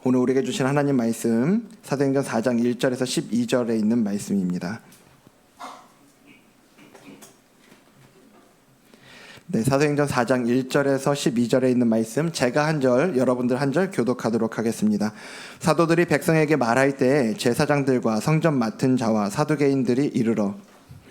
오늘 우리에게 주신 하나님 말씀 사도행전 4장 1절에서 12절에 있는 말씀입니다. 네, 사도행전 4장 1절에서 12절에 있는 말씀, 제가 한 절, 여러분들 한 절 교독하도록 하겠습니다. 사도들이 백성에게 말할 때 제사장들과 성전 맡은 자와 사두개인들이 이르러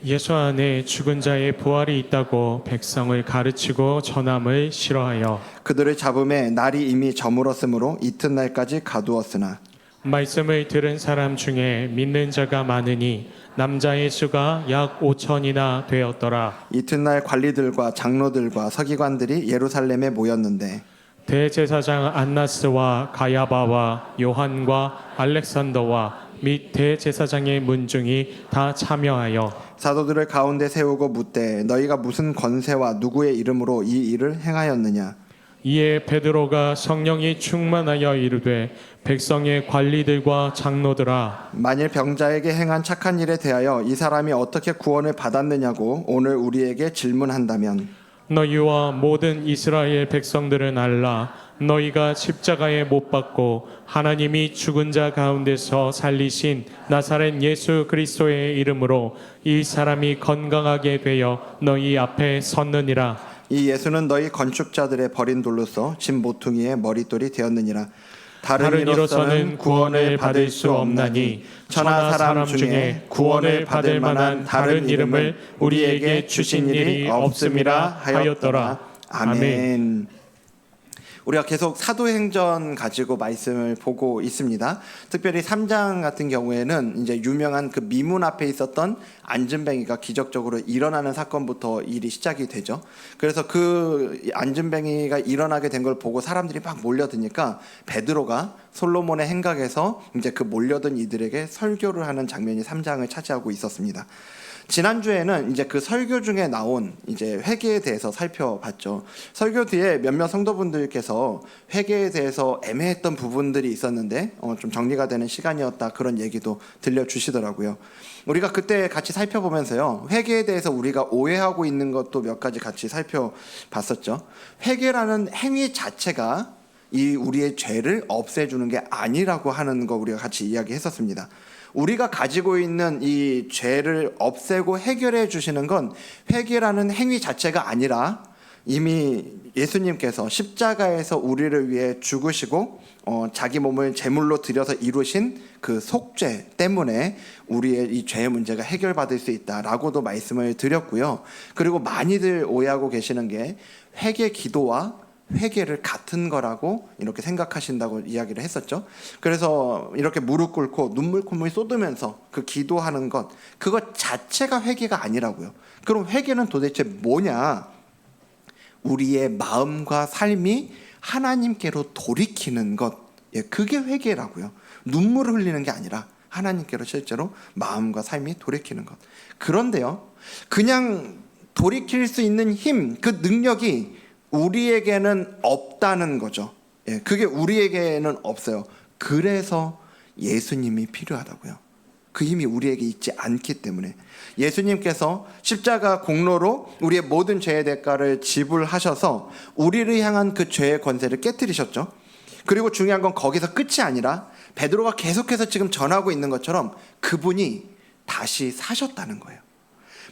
예수 안에 죽은 자의 부활이 있다고 백성을 가르치고 전함을 싫어하여 그들을 잡음에 날이 이미 저물었으므로 이튿날까지 가두었으나 말씀을 들은 사람 중에 믿는 자가 많으니 남자의 수가 약 5천이나 되었더라. 이튿날 관리들과 장로들과 서기관들이 예루살렘에 모였는데 대제사장 안나스와 가야바와 요한과 알렉산더와 및 대제사장의 문중이 다 참여하여 사도들을 가운데 세우고 묻되 너희가 무슨 권세와 누구의 이름으로 이 일을 행하였느냐. 이에 베드로가 성령이 충만하여 이르되 백성의 관리들과 장로들아, 만일 병자에게 행한 착한 일에 대하여 이 사람이 어떻게 구원을 받았느냐고 오늘 우리에게 질문한다면 너희와 모든 이스라엘 백성들은 알라. 너희가 십자가에 못 박고 하나님이 죽은 자 가운데서 살리신 나사렛 예수 그리스도의 이름으로 이 사람이 건강하게 되어 너희 앞에 섰느니라. 이 예수는 너희 건축자들의 버린 돌로서 집 모퉁이의 머릿돌이 되었느니라. 다른 이로서는 구원을 받을 수 없나니 천하 사람 중에 구원을 받을 만한 다른 이름을 우리에게 주신 일이 없음이라 하였더라. 아멘. 우리가 계속 사도행전 가지고 말씀을 보고 있습니다. 특별히 3장 같은 경우에는 이제 유명한 그 미문 앞에 있었던 안진뱅이가 기적적으로 일어나는 사건부터 일이 시작이 되죠. 그래서 그 안진뱅이가 일어나게 된 걸 보고 사람들이 막 몰려드니까 베드로가 솔로몬의 행각에서 이제 그 몰려든 이들에게 설교를 하는 장면이 3장을 차지하고 있었습니다. 지난주에는 이제 그 설교 중에 나온 이제 회개에 대해서 살펴봤죠. 설교 뒤에 몇몇 성도분들께서 회개에 대해서 애매했던 부분들이 있었는데 좀 정리가 되는 시간이었다, 그런 얘기도 들려주시더라고요. 우리가 그때 같이 살펴보면서요, 회개에 대해서 우리가 오해하고 있는 것도 몇 가지 같이 살펴봤었죠. 회개라는 행위 자체가 이 우리의 죄를 없애주는 게 아니라고 하는 거 우리가 같이 이야기했었습니다. 우리가 가지고 있는 이 죄를 없애고 해결해 주시는 건 회개라는 행위 자체가 아니라 이미 예수님께서 십자가에서 우리를 위해 죽으시고 자기 몸을 제물로 드려서 이루신 그 속죄 때문에 우리의 이 죄의 문제가 해결받을 수 있다라고도 말씀을 드렸고요. 그리고 많이들 오해하고 계시는 게 회개 기도와 회개를 같은 거라고 이렇게 생각하신다고 이야기를 했었죠. 그래서 이렇게 무릎 꿇고 눈물 콧물 쏟으면서 그 기도하는 것, 그것 자체가 회개가 아니라고요. 그럼 회개는 도대체 뭐냐? 우리의 마음과 삶이 하나님께로 돌이키는 것, 그게 회개라고요. 눈물을 흘리는 게 아니라 하나님께로 실제로 마음과 삶이 돌이키는 것. 그런데요, 그냥 돌이킬 수 있는 힘, 그 능력이 우리에게는 없다는 거죠. 그게 우리에게는 없어요. 그래서 예수님이 필요하다고요. 그 힘이 우리에게 있지 않기 때문에 예수님께서 십자가 공로로 우리의 모든 죄의 대가를 지불하셔서 우리를 향한 그 죄의 권세를 깨뜨리셨죠. 그리고 중요한 건 거기서 끝이 아니라 베드로가 계속해서 지금 전하고 있는 것처럼 그분이 다시 사셨다는 거예요.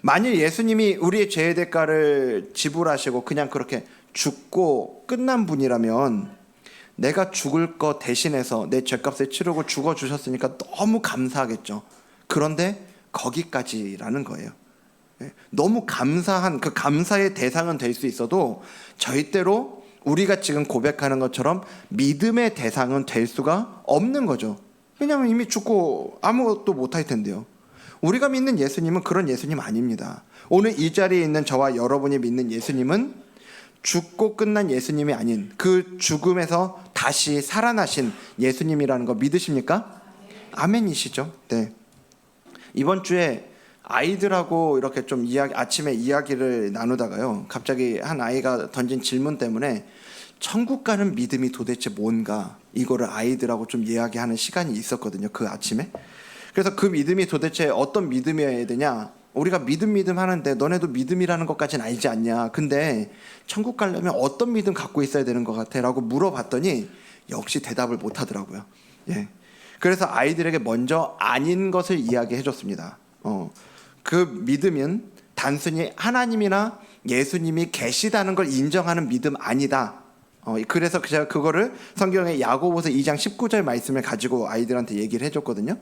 만일 예수님이 우리의 죄의 대가를 지불하시고 그냥 그렇게 죽고 끝난 분이라면 내가 죽을 것 대신해서 내 죄값을 치르고 죽어주셨으니까 너무 감사하겠죠. 그런데 거기까지라는 거예요. 너무 감사한 그 감사의 대상은 될 수 있어도 절대로 우리가 지금 고백하는 것처럼 믿음의 대상은 될 수가 없는 거죠. 왜냐하면 이미 죽고 아무것도 못할 텐데요. 우리가 믿는 예수님은 그런 예수님 아닙니다. 오늘 이 자리에 있는 저와 여러분이 믿는 예수님은 죽고 끝난 예수님이 아닌 그 죽음에서 다시 살아나신 예수님이라는 거 믿으십니까? 아멘이시죠? 네. 이번 주에 아이들하고 이렇게 좀 아침에 이야기를 나누다가요, 갑자기 한 아이가 던진 질문 때문에 천국 가는 믿음이 도대체 뭔가, 이거를 아이들하고 좀 이야기하는 시간이 있었거든요, 그 아침에. 그래서 그 믿음이 도대체 어떤 믿음이어야 되냐, 우리가 믿음 하는데 너네도 믿음이라는 것까지는 알지 않냐, 근데 천국 가려면 어떤 믿음 갖고 있어야 되는 것 같아? 라고 물어봤더니 역시 대답을 못 하더라고요. 예. 그래서 아이들에게 먼저 아닌 것을 이야기해 줬습니다. 그 믿음은 단순히 하나님이나 예수님이 계시다는 걸 인정하는 믿음 아니다. 그래서 제가 그거를 성경의 야고보서 2장 19절 말씀을 가지고 아이들한테 얘기를 해줬거든요.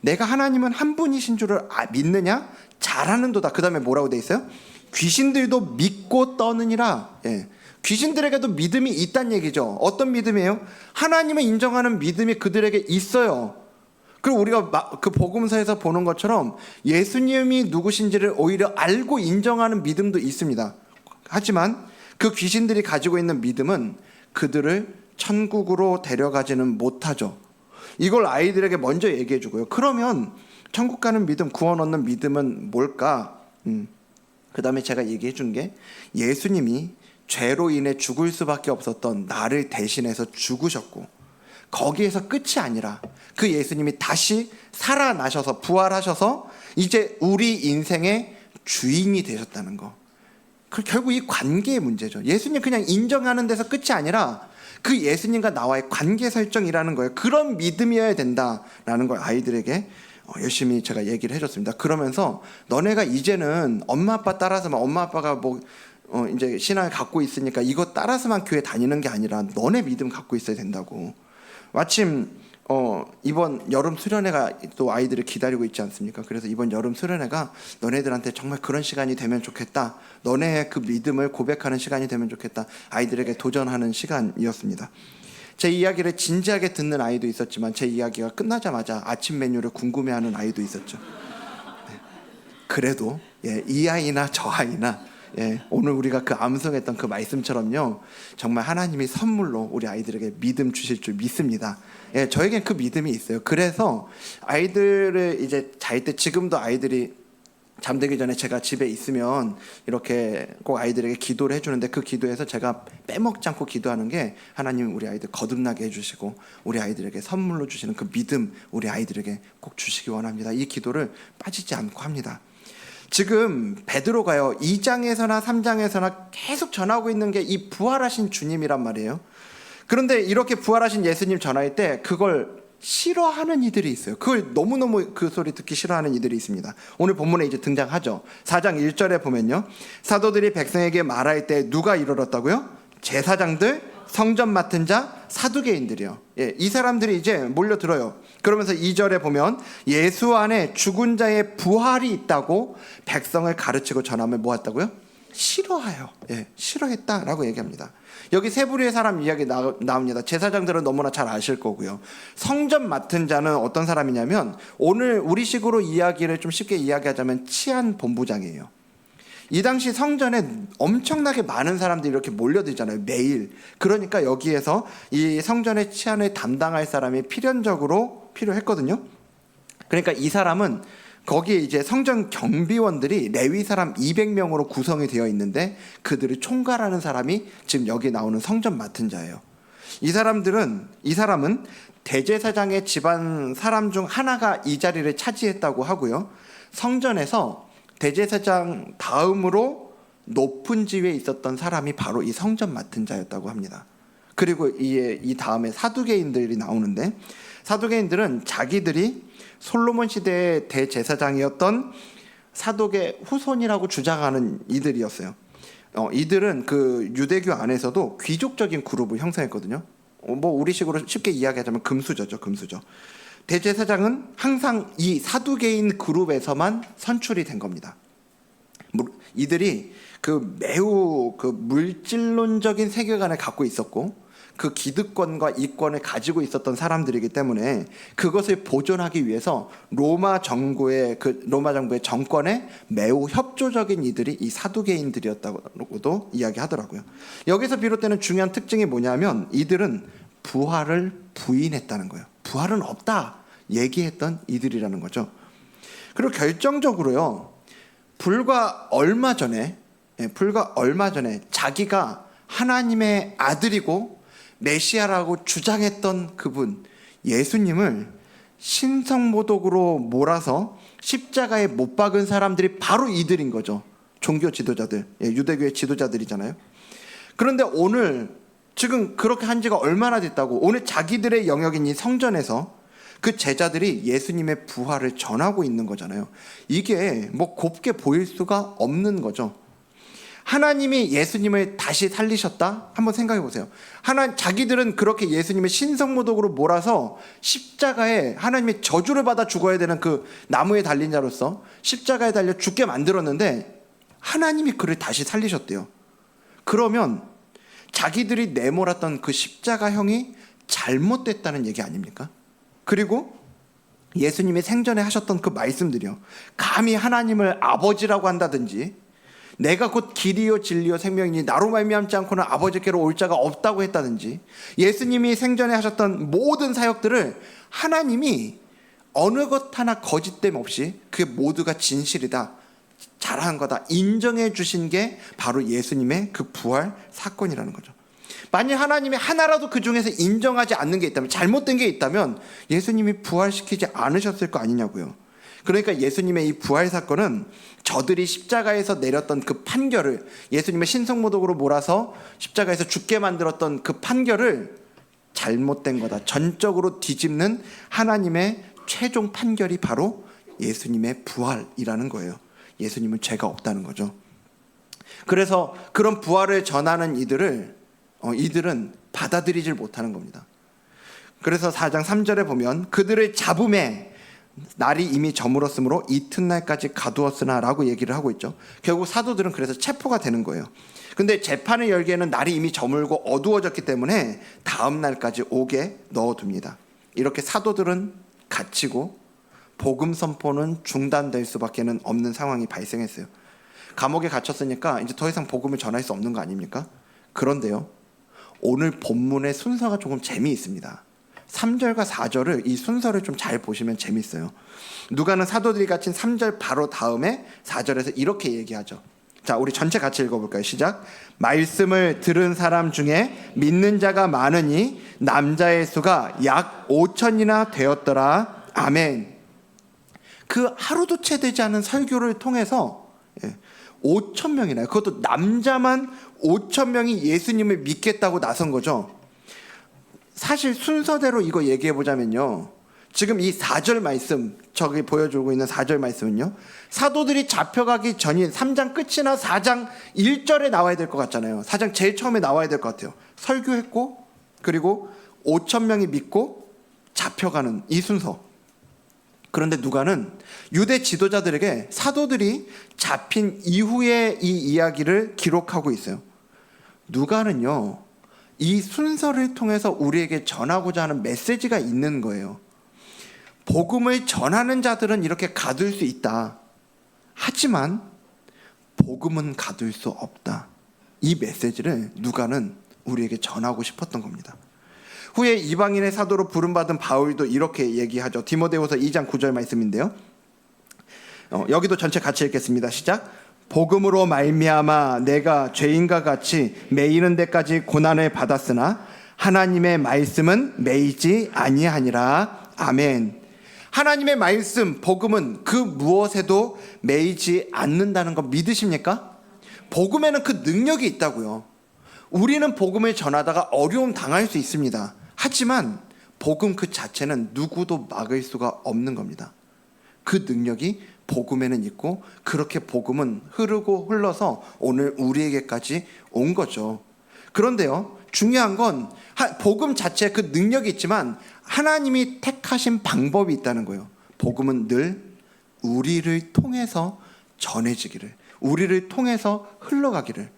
내가 하나님은 한 분이신 줄을 믿느냐? 잘하는도다. 그 다음에 뭐라고 돼 있어요? 귀신들도 믿고 떠느니라. 예. 귀신들에게도 믿음이 있다는 얘기죠. 어떤 믿음이에요? 하나님을 인정하는 믿음이 그들에게 있어요. 그리고 우리가 그 복음서에서 보는 것처럼 예수님이 누구신지를 오히려 알고 인정하는 믿음도 있습니다. 하지만 그 귀신들이 가지고 있는 믿음은 그들을 천국으로 데려가지는 못하죠. 이걸 아이들에게 먼저 얘기해 주고요. 그러면 천국 가는 믿음, 구원 얻는 믿음은 뭘까? 그 다음에 제가 얘기해 준 게 예수님이 죄로 인해 죽을 수밖에 없었던 나를 대신해서 죽으셨고, 거기에서 끝이 아니라 그 예수님이 다시 살아나셔서 부활하셔서 이제 우리 인생의 주인이 되셨다는 거. 결국 이 관계의 문제죠. 예수님 그냥 인정하는 데서 끝이 아니라 그 예수님과 나와의 관계 설정이라는 거예요. 그런 믿음이어야 된다라는 걸 아이들에게 열심히 제가 얘기를 해줬습니다. 그러면서 너네가 이제는 엄마 아빠 따라서만, 엄마 아빠가 이제 신앙을 갖고 있으니까 이거 따라서만 교회 다니는 게 아니라 너네 믿음 갖고 있어야 된다고. 마침 이번 여름 수련회가 또 아이들을 기다리고 있지 않습니까? 그래서 이번 여름 수련회가 너네들한테 정말 그런 시간이 되면 좋겠다. 너네의 그 믿음을 고백하는 시간이 되면 좋겠다. 아이들에게 도전하는 시간이었습니다. 제 이야기를 진지하게 듣는 아이도 있었지만 제 이야기가 끝나자마자 아침 메뉴를 궁금해하는 아이도 있었죠. 네. 그래도 이 아이나 저 아이나 오늘 우리가 그 암송했던 그 말씀처럼요, 정말 하나님이 선물로 우리 아이들에게 믿음 주실 줄 믿습니다. 저에겐 그 믿음이 있어요. 그래서 아이들을 이제 잘 때, 지금도 아이들이 잠들기 전에 제가 집에 있으면 이렇게 꼭 아이들에게 기도를 해주는데, 그 기도에서 제가 빼먹지 않고 기도하는 게 하나님 우리 아이들 거듭나게 해주시고 우리 아이들에게 선물로 주시는 그 믿음 우리 아이들에게 꼭 주시기 원합니다. 이 기도를 빠지지 않고 합니다. 지금 베드로가요 2장에서나 3장에서나 계속 전하고 있는 게 이 부활하신 주님이란 말이에요. 그런데 이렇게 부활하신 예수님 전할 때 그걸 싫어하는 이들이 있어요. 그걸 너무너무 그 소리 듣기 싫어하는 이들이 있습니다. 오늘 본문에 이제 등장하죠. 4장 1절에 보면요, 사도들이 백성에게 말할 때 누가 이르렀다고요? 제사장들, 성전 맡은 자, 사두개인들이요. 이 사람들이 이제 몰려들어요. 그러면서 2절에 보면 예수 안에 죽은 자의 부활이 있다고 백성을 가르치고 전함을 모았다고요? 싫어해요. 싫어했다라고 얘기합니다. 여기 세 부류의 사람 이야기 나옵니다. 제사장들은 너무나 잘 아실 거고요. 성전 맡은 자는 어떤 사람이냐면, 오늘 우리식으로 이야기를 좀 쉽게 이야기하자면 치안 본부장이에요. 이 당시 성전에 엄청나게 많은 사람들이 이렇게 몰려들잖아요, 매일. 그러니까 여기에서 이 성전의 치안을 담당할 사람이 필연적으로 필요했거든요. 그러니까 이 사람은 거기에 이제 성전 경비원들이 레위 사람 200명으로 구성이 되어 있는데 그들을 총괄하는 사람이 지금 여기 나오는 성전 맡은 자예요. 이 사람은 대제사장의 집안 사람 중 하나가 이 자리를 차지했다고 하고요. 성전에서 대제사장 다음으로 높은 지위에 있었던 사람이 바로 이 성전 맡은 자였다고 합니다. 그리고 이 다음에 사두개인들이 나오는데, 사두개인들은 자기들이 솔로몬 시대의 대제사장이었던 사독의 후손이라고 주장하는 이들이었어요. 이들은 그 유대교 안에서도 귀족적인 그룹을 형성했거든요. 우리식으로 쉽게 이야기하자면 금수저죠, 금수저. 대제사장은 항상 이 사두개인 그룹에서만 선출이 된 겁니다. 이들이 매우 물질론적인 세계관을 갖고 있었고 그 기득권과 이권을 가지고 있었던 사람들이기 때문에 그것을 보존하기 위해서 로마 정부의 정권에 매우 협조적인 이들이 이 사두개인들이었다고도 이야기하더라고요. 여기서 비롯되는 중요한 특징이 뭐냐면, 이들은 부활을 부인했다는 거예요. 부활은 없다 얘기했던 이들이라는 거죠. 그리고 결정적으로요, 불과 얼마 전에 자기가 하나님의 아들이고 메시아라고 주장했던 그분 예수님을 신성모독으로 몰아서 십자가에 못 박은 사람들이 바로 이들인 거죠. 종교 지도자들, 유대교의 지도자들이잖아요. 그런데 오늘 지금 그렇게 한 지가 얼마나 됐다고. 오늘 자기들의 영역인 이 성전에서 그 제자들이 예수님의 부활을 전하고 있는 거잖아요. 이게 뭐 곱게 보일 수가 없는 거죠. 하나님이 예수님을 다시 살리셨다? 한번 생각해 보세요. 자기들은 그렇게 예수님을 신성모독으로 몰아서 십자가에 하나님의 저주를 받아 죽어야 되는 그 나무에 달린 자로서 십자가에 달려 죽게 만들었는데 하나님이 그를 다시 살리셨대요. 그러면 자기들이 내몰았던 그 십자가형이 잘못됐다는 얘기 아닙니까? 그리고 예수님이 생전에 하셨던 그 말씀들이요, 감히 하나님을 아버지라고 한다든지 내가 곧 길이요 진리요 생명이니 나로 말미암지 않고는 아버지께로 올 자가 없다고 했다든지, 예수님이 생전에 하셨던 모든 사역들을 하나님이 어느 것 하나 거짓됨 없이 그게 모두가 진실이다, 잘한 거다 인정해 주신 게 바로 예수님의 그 부활 사건이라는 거죠. 만약 하나님이 하나라도 그 중에서 인정하지 않는 게 있다면, 잘못된 게 있다면 예수님이 부활시키지 않으셨을 거 아니냐고요. 그러니까 예수님의 이 부활 사건은 저들이 십자가에서 내렸던 그 판결을, 예수님의 신성모독으로 몰아서 십자가에서 죽게 만들었던 그 판결을 잘못된 거다, 전적으로 뒤집는 하나님의 최종 판결이 바로 예수님의 부활이라는 거예요. 예수님은 죄가 없다는 거죠. 그래서 그런 부활을 전하는 이들은 받아들이질 못하는 겁니다. 그래서 4장 3절에 보면 그들을 잡음에 날이 이미 저물었으므로 이튿날까지 가두었으나 라고 얘기를 하고 있죠. 결국 사도들은 그래서 체포가 되는 거예요. 근데 재판을 열기에는 날이 이미 저물고 어두워졌기 때문에 다음 날까지 오게 넣어둡니다. 이렇게 사도들은 갇히고 복음 선포는 중단될 수밖에 없는 상황이 발생했어요. 감옥에 갇혔으니까 이제 더 이상 복음을 전할 수 없는 거 아닙니까? 그런데요, 오늘 본문의 순서가 조금 재미있습니다. 3절과 4절을, 이 순서를 좀 잘 보시면 재밌어요. 누가는 사도들이 갇힌 3절 바로 다음에 4절에서 이렇게 얘기하죠. 자, 우리 전체 같이 읽어볼까요? 시작. 말씀을 들은 사람 중에 믿는 자가 많으니 남자의 수가 약 5천이나 되었더라. 아멘. 그 하루도 채 되지 않은 설교를 통해서 5천 명이나, 그것도 남자만 5천 명이 예수님을 믿겠다고 나선 거죠. 사실 순서대로 이거 얘기해 보자면요, 지금 이 4절 말씀, 저기 보여주고 있는 4절 말씀은요, 사도들이 잡혀가기 전인 3장 끝이나 4장 1절에 나와야 될 것 같잖아요. 4장 제일 처음에 나와야 될 것 같아요. 설교했고 그리고 5천 명이 믿고 잡혀가는 이 순서. 그런데 누가는 유대 지도자들에게 사도들이 잡힌 이후의 이 이야기를 기록하고 있어요. 누가는요, 이 순서를 통해서 우리에게 전하고자 하는 메시지가 있는 거예요. 복음을 전하는 자들은 이렇게 가둘 수 있다. 하지만 복음은 가둘 수 없다. 이 메시지를 누가는 우리에게 전하고 싶었던 겁니다. 후에 이방인의 사도로 부름받은 바울도 이렇게 얘기하죠. 디모데후서 2장 9절 말씀인데요. 여기도 전체 같이 읽겠습니다. 시작. 복음으로 말미암아 내가 죄인과 같이 매이는 데까지 고난을 받았으나 하나님의 말씀은 매이지 아니하니라. 아멘. 하나님의 말씀, 복음은 그 무엇에도 매이지 않는다는 거 믿으십니까? 복음에는 그 능력이 있다고요. 우리는 복음을 전하다가 어려움 당할 수 있습니다. 하지만 복음 그 자체는 누구도 막을 수가 없는 겁니다. 그 능력이 복음에는 있고, 그렇게 복음은 흐르고 흘러서 오늘 우리에게까지 온 거죠. 그런데요, 중요한 건 복음 자체에 그 능력이 있지만 하나님이 택하신 방법이 있다는 거예요. 복음은 늘 우리를 통해서 전해지기를, 우리를 통해서 흘러가기를.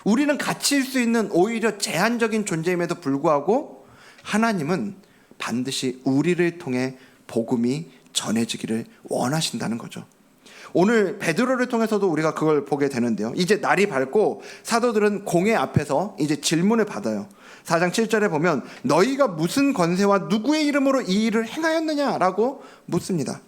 우리는 갇힐 수 있는 오히려 제한적인 존재임에도 불구하고 하나님은 반드시 우리를 통해 복음이 전해지기를 원하신다는 거죠. 오늘 베드로를 통해서도 우리가 그걸 보게 되는데요. 이제 날이 밝고 사도들은 공회 앞에서 이제 질문을 받아요. 4장 7절에 보면 너희가 무슨 권세와 누구의 이름으로 이 일을 행하였느냐라고 묻습니다.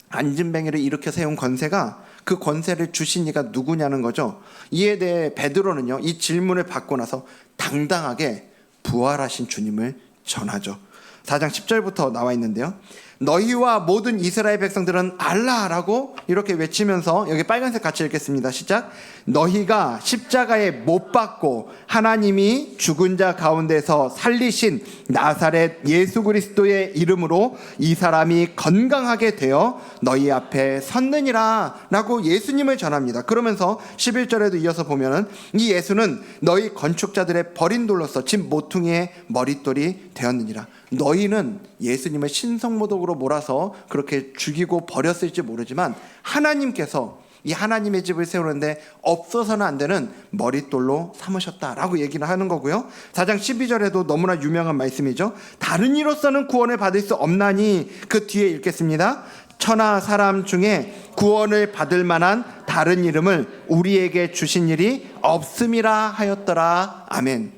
안진뱅이를 일으켜 세운 권세가, 그 권세를 주신 이가 누구냐는 거죠. 이에 대해 베드로는요, 이 질문을 받고 나서 당당하게 부활하신 주님을 전하죠. 4장 10절부터 나와 있는데요. 너희와 모든 이스라엘 백성들은 알라라고 이렇게 외치면서, 여기 빨간색 같이 읽겠습니다. 시작. 너희가 십자가에 못 박고 하나님이 죽은 자 가운데서 살리신 나사렛 예수 그리스도의 이름으로 이 사람이 건강하게 되어 너희 앞에 섰느니라 라고 예수님을 전합니다. 그러면서 11절에도 이어서 보면은 이 예수는 너희 건축자들의 버린 돌로서 집 모퉁이의 머릿돌이 되었느니라. 너희는 예수님을 신성모독으로 몰아서 그렇게 죽이고 버렸을지 모르지만 하나님께서 이 하나님의 집을 세우는데 없어서는 안 되는 머릿돌로 삼으셨다라고 얘기를 하는 거고요. 4장 12절에도 너무나 유명한 말씀이죠. 다른 이로서는 구원을 받을 수 없나니, 그 뒤에 읽겠습니다. 천하 사람 중에 구원을 받을 만한 다른 이름을 우리에게 주신 일이 없음이라 하였더라. 아멘.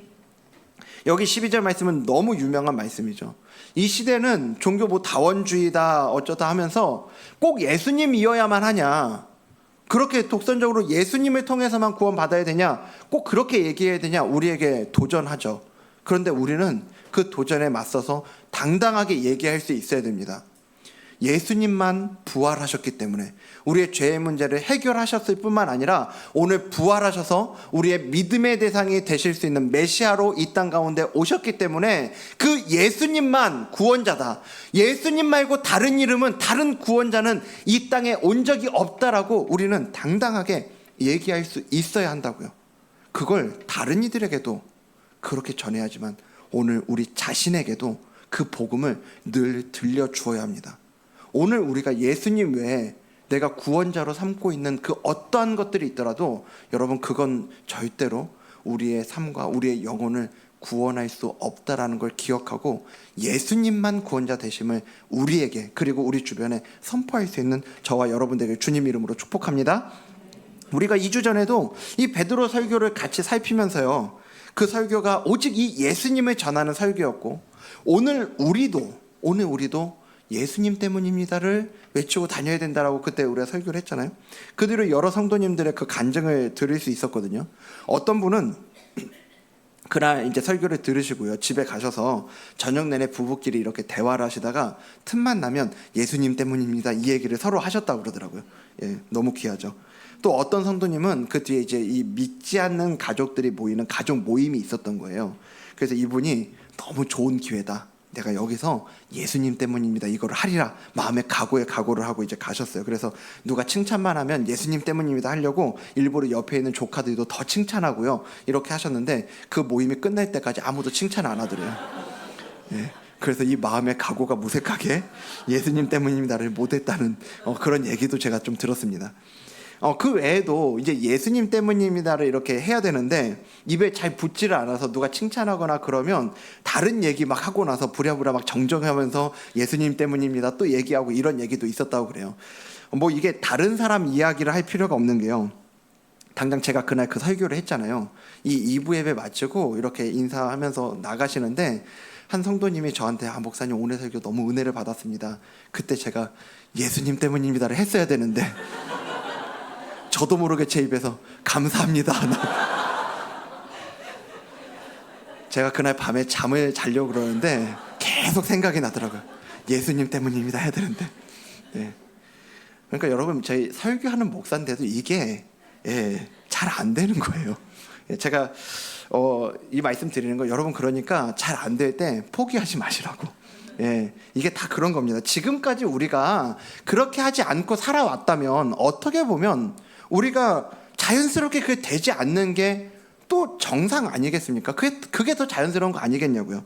여기 12절 말씀은 너무 유명한 말씀이죠. 이 시대는 종교 다원주의다 어쩌다 하면서 꼭 예수님이어야만 하냐, 그렇게 독선적으로 예수님을 통해서만 구원받아야 되냐, 꼭 그렇게 얘기해야 되냐, 우리에게 도전하죠. 그런데 우리는 그 도전에 맞서서 당당하게 얘기할 수 있어야 됩니다. 예수님만 부활하셨기 때문에 우리의 죄의 문제를 해결하셨을 뿐만 아니라 오늘 부활하셔서 우리의 믿음의 대상이 되실 수 있는 메시아로 이 땅 가운데 오셨기 때문에 그 예수님만 구원자다, 예수님 말고 다른 이름은, 다른 구원자는 이 땅에 온 적이 없다라고 우리는 당당하게 얘기할 수 있어야 한다고요. 그걸 다른 이들에게도 그렇게 전해야지만 오늘 우리 자신에게도 그 복음을 늘 들려주어야 합니다. 오늘 우리가 예수님 외에 내가 구원자로 삼고 있는 그 어떠한 것들이 있더라도 여러분, 그건 절대로 우리의 삶과 우리의 영혼을 구원할 수 없다라는 걸 기억하고 예수님만 구원자 되심을 우리에게 그리고 우리 주변에 선포할 수 있는 저와 여러분들에게 주님 이름으로 축복합니다. 우리가 2주 전에도 이 베드로 설교를 같이 살피면서요, 그 설교가 오직 이 예수님을 전하는 설교였고, 오늘 우리도 예수님 때문입니다를 외치고 다녀야 된다라고 그때 우리가 설교를 했잖아요. 그 뒤로 여러 성도님들의 그 간증을 들을 수 있었거든요. 어떤 분은 그날 이제 설교를 들으시고요, 집에 가셔서 저녁 내내 부부끼리 이렇게 대화를 하시다가 틈만 나면 예수님 때문입니다 이 얘기를 서로 하셨다고 그러더라고요. 예, 너무 귀하죠. 또 어떤 성도님은 그 뒤에 이제 이 믿지 않는 가족들이 모이는 가족 모임이 있었던 거예요. 그래서 이분이 너무 좋은 기회다, 내가 여기서 예수님 때문입니다 이거를 하리라 마음의 각오를 하고 이제 가셨어요. 그래서 누가 칭찬만 하면 예수님 때문입니다 하려고 일부러 옆에 있는 조카들도 더 칭찬하고요, 이렇게 하셨는데 그 모임이 끝날 때까지 아무도 칭찬 안 하더래요. 예, 그래서 이 마음의 각오가 무색하게 예수님 때문입니다를 못했다는 그런 얘기도 제가 좀 들었습니다. 그 외에도 이제 예수님 때문입니다를 이렇게 해야 되는데 입에 잘 붙지를 않아서 누가 칭찬하거나 그러면 다른 얘기 막 하고 나서 부랴부랴 막 정정하면서 예수님 때문입니다 또 얘기하고 이런 얘기도 있었다고 그래요. 뭐 이게 다른 사람 이야기를 할 필요가 없는 게요, 당장 제가 그날 그 설교를 했잖아요. 이 2부 예배 마치고 이렇게 인사하면서 나가시는데 한 성도님이 저한테 목사님 오늘 설교 너무 은혜를 받았습니다. 그때 제가 예수님 때문입니다를 했어야 되는데 저도 모르게 제 입에서 감사합니다. 제가 그날 밤에 잠을 자려고 그러는데 계속 생각이 나더라고요. 예수님 때문입니다 해야 되는데. 네. 그러니까 여러분, 저희 설교하는 목사인데도 이게 잘 안 되는 거예요. 제가 이 말씀 드리는 거, 여러분 그러니까 잘 안 될 때 포기하지 마시라고. 이게 다 그런 겁니다. 지금까지 우리가 그렇게 하지 않고 살아왔다면 어떻게 보면 우리가 자연스럽게 그게 되지 않는 게 또 정상 아니겠습니까? 그게 더 자연스러운 거 아니겠냐고요.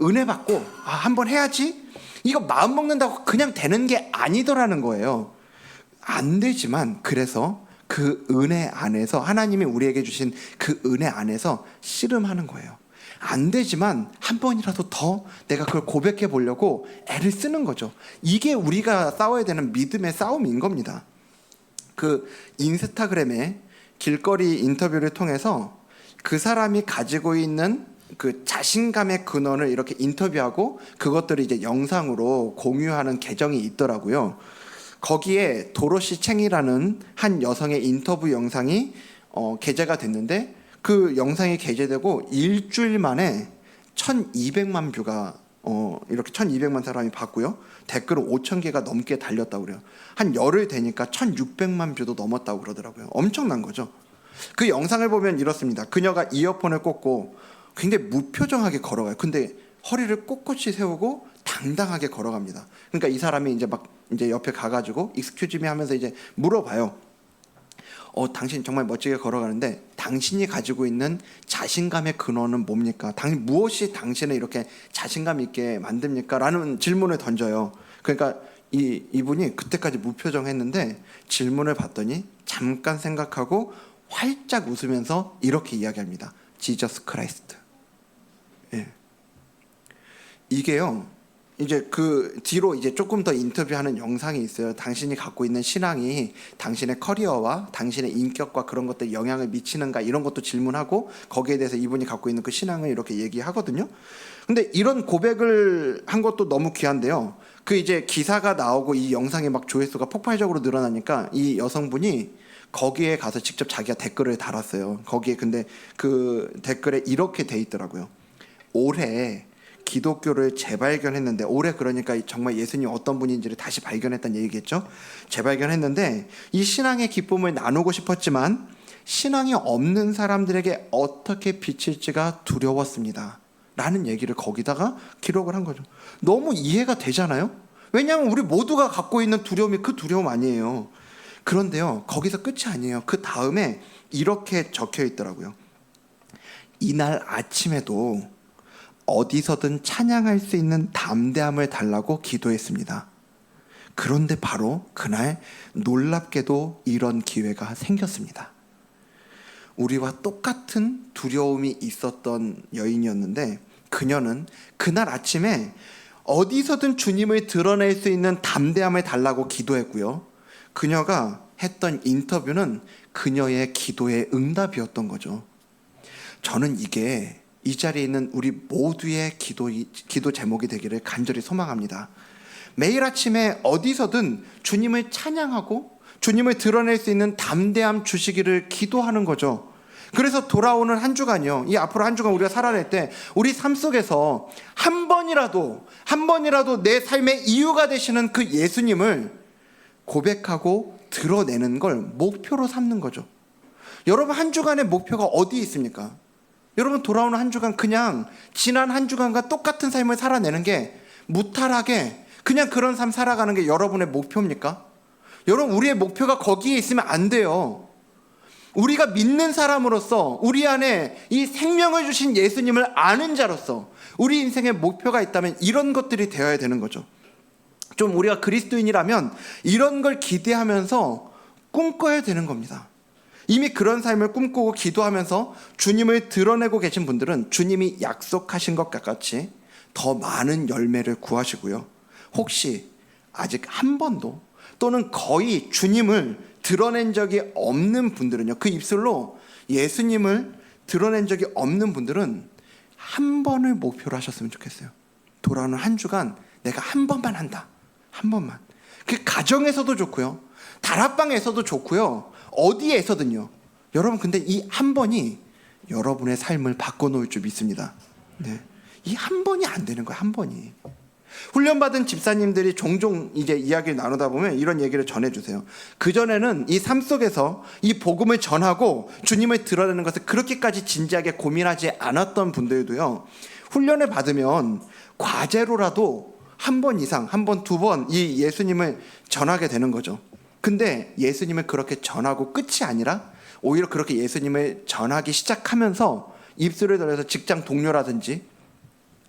은혜 받고 한번 해야지, 이거 마음 먹는다고 그냥 되는 게 아니더라는 거예요. 안 되지만 그래서 그 은혜 안에서, 하나님이 우리에게 주신 그 은혜 안에서 씨름하는 거예요. 안 되지만 한 번이라도 더 내가 그걸 고백해 보려고 애를 쓰는 거죠. 이게 우리가 싸워야 되는 믿음의 싸움인 겁니다. 그 인스타그램에 길거리 인터뷰를 통해서 그 사람이 가지고 있는 그 자신감의 근원을 이렇게 인터뷰하고 그것들을 이제 영상으로 공유하는 계정이 있더라고요. 거기에 도로시 챙이라는 한 여성의 인터뷰 영상이 게재가 됐는데 그 영상이 게재되고 일주일 만에 1200만 뷰가 이렇게 1200만 사람이 봤고요. 댓글은 5000개가 넘게 달렸다고 그래요. 한 열흘 되니까 1600만 뷰도 넘었다고 그러더라고요. 엄청난 거죠. 그 영상을 보면 이렇습니다. 그녀가 이어폰을 꽂고 굉장히 무표정하게 걸어가요. 근데 허리를 꼿꼿이 세우고 당당하게 걸어갑니다. 그러니까 이 사람이 이제 옆에 가가지고 익스큐즈 미 하면서 이제 물어봐요. 당신 정말 멋지게 걸어가는데 당신이 가지고 있는 자신감의 근원은 뭡니까? 무엇이 당신을 이렇게 자신감 있게 만듭니까? 라는 질문을 던져요. 그러니까 이분이 그때까지 무표정했는데 질문을 받더니 잠깐 생각하고 활짝 웃으면서 이렇게 이야기합니다. 지저스 크라이스트. 예. 이게요. 이제 그 뒤로 이제 조금 더 인터뷰하는 영상이 있어요. 당신이 갖고 있는 신앙이 당신의 커리어와 당신의 인격과 그런 것들에 영향을 미치는가 이런 것도 질문하고 거기에 대해서 이분이 갖고 있는 그 신앙을 이렇게 얘기하거든요. 근데 이런 고백을 한 것도 너무 귀한데요. 그 이제 기사가 나오고 이 영상의 막 조회수가 폭발적으로 늘어나니까 이 여성분이 거기에 가서 직접 자기가 댓글을 달았어요. 거기에 근데 그 댓글에 이렇게 돼 있더라고요. 올해 기독교를 재발견했는데, 올해 그러니까 정말 예수님 어떤 분인지를 다시 발견했다는 얘기겠죠. 재발견했는데 이 신앙의 기쁨을 나누고 싶었지만 신앙이 없는 사람들에게 어떻게 비칠지가 두려웠습니다 라는 얘기를 거기다가 기록을 한 거죠. 너무 이해가 되잖아요. 왜냐하면 우리 모두가 갖고 있는 두려움이 그 두려움 아니에요. 그런데요, 거기서 끝이 아니에요. 그 다음에 이렇게 적혀 있더라고요. 이날 아침에도 어디서든 찬양할 수 있는 담대함을 달라고 기도했습니다. 그런데 바로 그날 놀랍게도 이런 기회가 생겼습니다. 우리와 똑같은 두려움이 있었던 여인이었는데 그녀는 그날 아침에 어디서든 주님을 드러낼 수 있는 담대함을 달라고 기도했고요. 그녀가 했던 인터뷰는 그녀의 기도의 응답이었던 거죠. 저는 이게 이 자리에 있는 우리 모두의 기도 제목이 되기를 간절히 소망합니다. 매일 아침에 어디서든 주님을 찬양하고 주님을 드러낼 수 있는 담대함 주시기를 기도하는 거죠. 그래서 돌아오는 한 주간이요, 이 앞으로 한 주간 우리가 살아낼 때 우리 삶 속에서 한 번이라도 내 삶의 이유가 되시는 그 예수님을 고백하고 드러내는 걸 목표로 삼는 거죠. 여러분 한 주간의 목표가 어디에 있습니까? 여러분 돌아오는 한 주간 그냥 지난 한 주간과 똑같은 삶을 살아내는 게, 무탈하게 그냥 그런 삶 살아가는 게 여러분의 목표입니까? 여러분 우리의 목표가 거기에 있으면 안 돼요. 우리가 믿는 사람으로서 우리 안에 이 생명을 주신 예수님을 아는 자로서 우리 인생의 목표가 있다면 이런 것들이 되어야 되는 거죠. 좀 우리가 그리스도인이라면 이런 걸 기대하면서 꿈꿔야 되는 겁니다. 이미 그런 삶을 꿈꾸고 기도하면서 주님을 드러내고 계신 분들은 주님이 약속하신 것 같이 더 많은 열매를 구하시고요. 혹시 아직 한 번도 또는 거의 주님을 드러낸 적이 없는 분들은요, 그 입술로 예수님을 드러낸 적이 없는 분들은 한 번을 목표로 하셨으면 좋겠어요. 돌아오는 한 주간 내가 한 번만 한다. 한 번만. 그 가정에서도 좋고요, 다락방에서도 좋고요, 어디에서든요. 여러분 근데 이 한 번이 여러분의 삶을 바꿔놓을 줄 믿습니다. 네. 이 한 번이 안 되는 거예요. 한 번이. 훈련받은 집사님들이 종종 이제 이야기를 나누다 보면 이런 얘기를 전해주세요. 그전에는 이 삶 속에서 이 복음을 전하고 주님을 드러내는 것을 그렇게까지 진지하게 고민하지 않았던 분들도요, 훈련을 받으면 과제로라도 한 번 이상, 한 번, 두 번 이 예수님을 전하게 되는 거죠. 근데 예수님을 그렇게 전하고 끝이 아니라 오히려 그렇게 예수님을 전하기 시작하면서 입술을 벌려서 직장 동료라든지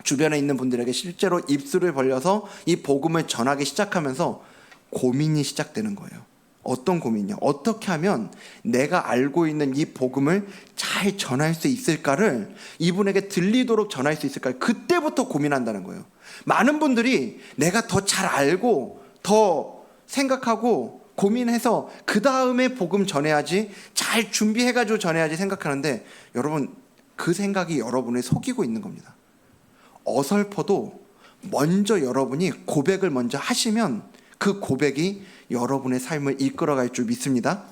주변에 있는 분들에게 실제로 입술을 벌려서 이 복음을 전하기 시작하면서 고민이 시작되는 거예요. 어떤 고민이요? 어떻게 하면 내가 알고 있는 이 복음을 잘 전할 수 있을까를, 이분에게 들리도록 전할 수 있을까, 그때부터 고민한다는 거예요. 많은 분들이 내가 더 잘 알고 더 생각하고 고민해서 그 다음에 복음 전해야지, 잘 준비해가지고 전해야지 생각하는데, 여러분 그 생각이 여러분을 속이고 있는 겁니다. 어설퍼도 먼저 여러분이 고백을 먼저 하시면 그 고백이 여러분의 삶을 이끌어갈 줄 믿습니다.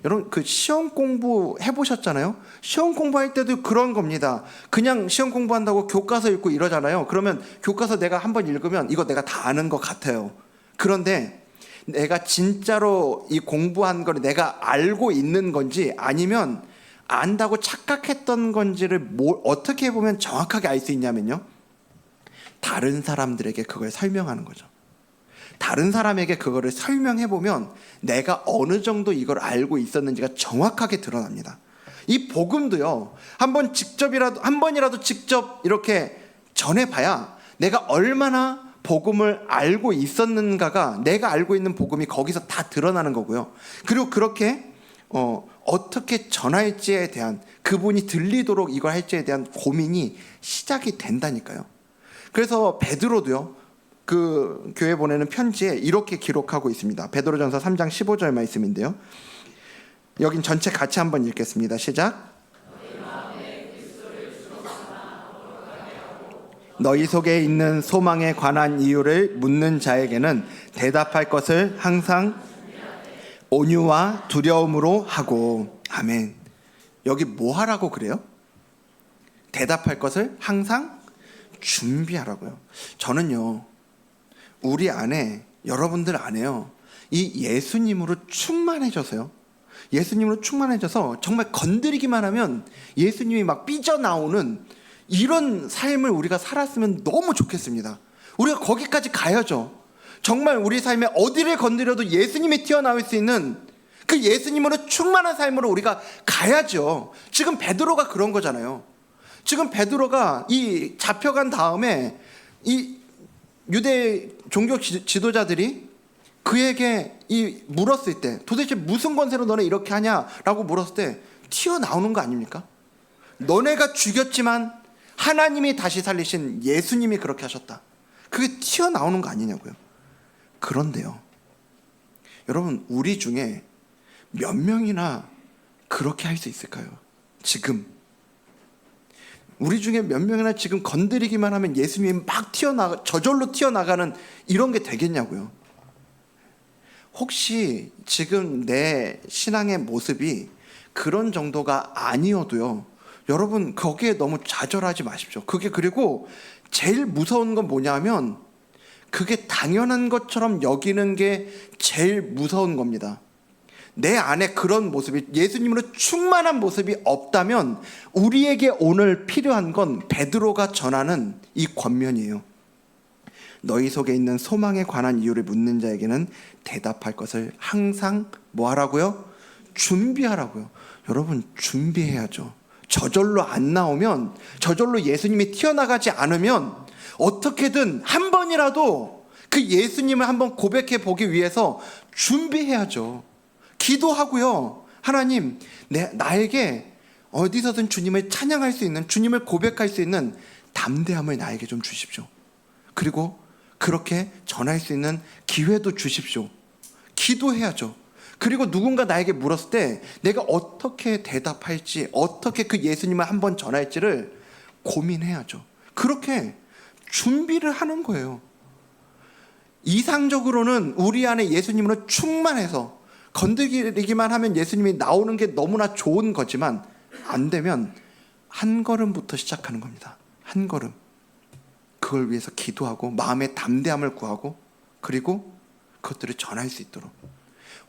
여러분 그 시험 공부 해보셨잖아요? 시험 공부할 때도 그런 겁니다. 그냥 시험 공부한다고 교과서 읽고 이러잖아요. 그러면 교과서 내가 한번 읽으면 이거 내가 다 아는 것 같아요. 그런데 내가 진짜로 이 공부한 걸 내가 알고 있는 건지 아니면 안다고 착각했던 건지를 어떻게 보면 정확하게 알 수 있냐면요, 다른 사람들에게 그걸 설명하는 거죠. 다른 사람에게 그거를 설명해보면 내가 어느 정도 이걸 알고 있었는지가 정확하게 드러납니다. 이 복음도요, 한 번이라도 직접 이렇게 전해봐야 내가 얼마나 복음을 알고 있었는가가, 내가 알고 있는 복음이 거기서 다 드러나는 거고요. 그리고 그렇게 어떻게 전할지에 대한, 그분이 들리도록 이걸 할지에 대한 고민이 시작이 된다니까요. 그래서 베드로도요, 그 교회 보내는 편지에 이렇게 기록하고 있습니다. 베드로전서 3장 15절 말씀인데요, 여긴 전체 같이 한번 읽겠습니다. 시작. 너희 속에 있는 소망에 관한 이유를 묻는 자에게는 대답할 것을 항상 온유와 두려움으로 하고. 아멘. 여기 뭐 하라고 그래요? 대답할 것을 항상 준비하라고요. 저는요, 우리 안에, 여러분들 안에요, 이 예수님으로 충만해져서요, 예수님으로 충만해져서 정말 건드리기만 하면 예수님이 막 삐져나오는 이런 삶을 우리가 살았으면 너무 좋겠습니다. 우리가 거기까지 가야죠. 정말 우리 삶에 어디를 건드려도 예수님이 튀어나올 수 있는 그 예수님으로 충만한 삶으로 우리가 가야죠. 지금 베드로가 그런 거잖아요. 지금 베드로가 이 잡혀간 다음에 이 유대 종교 지도자들이 그에게 물었을 때, 도대체 무슨 권세로 너네 이렇게 하냐라고 물었을 때 튀어나오는 거 아닙니까? 너네가 죽였지만 하나님이 다시 살리신 예수님이 그렇게 하셨다. 그게 튀어나오는 거 아니냐고요. 그런데요, 여러분, 우리 중에 몇 명이나 그렇게 할 수 있을까요? 지금 우리 중에 몇 명이나 지금 건드리기만 하면 예수님이 막 저절로 튀어나가는 이런 게 되겠냐고요. 혹시 지금 내 신앙의 모습이 그런 정도가 아니어도요, 여러분 거기에 너무 좌절하지 마십시오. 그게, 그리고 제일 무서운 건 뭐냐면 그게 당연한 것처럼 여기는 게 제일 무서운 겁니다. 내 안에 그런 모습이, 예수님으로 충만한 모습이 없다면 우리에게 오늘 필요한 건 베드로가 전하는 이 권면이에요. 너희 속에 있는 소망에 관한 이유를 묻는 자에게는 대답할 것을 항상 뭐 하라고요? 준비하라고요. 여러분, 준비해야죠. 저절로 안 나오면, 저절로 예수님이 튀어나가지 않으면 어떻게든 한 번이라도 그 예수님을 한번 고백해 보기 위해서 준비해야죠. 기도하고요, 하나님, 나에게 어디서든 주님을 찬양할 수 있는, 주님을 고백할 수 있는 담대함을 나에게 좀 주십시오. 그리고 그렇게 전할 수 있는 기회도 주십시오. 기도해야죠. 그리고 누군가 나에게 물었을 때 내가 어떻게 대답할지, 어떻게 그 예수님을 한번 전할지를 고민해야죠. 그렇게 준비를 하는 거예요. 이상적으로는 우리 안에 예수님으로 충만해서 건드리기만 하면 예수님이 나오는 게 너무나 좋은 거지만, 안 되면 한 걸음부터 시작하는 겁니다. 한 걸음. 그걸 위해서 기도하고 마음의 담대함을 구하고, 그리고 그것들을 전할 수 있도록.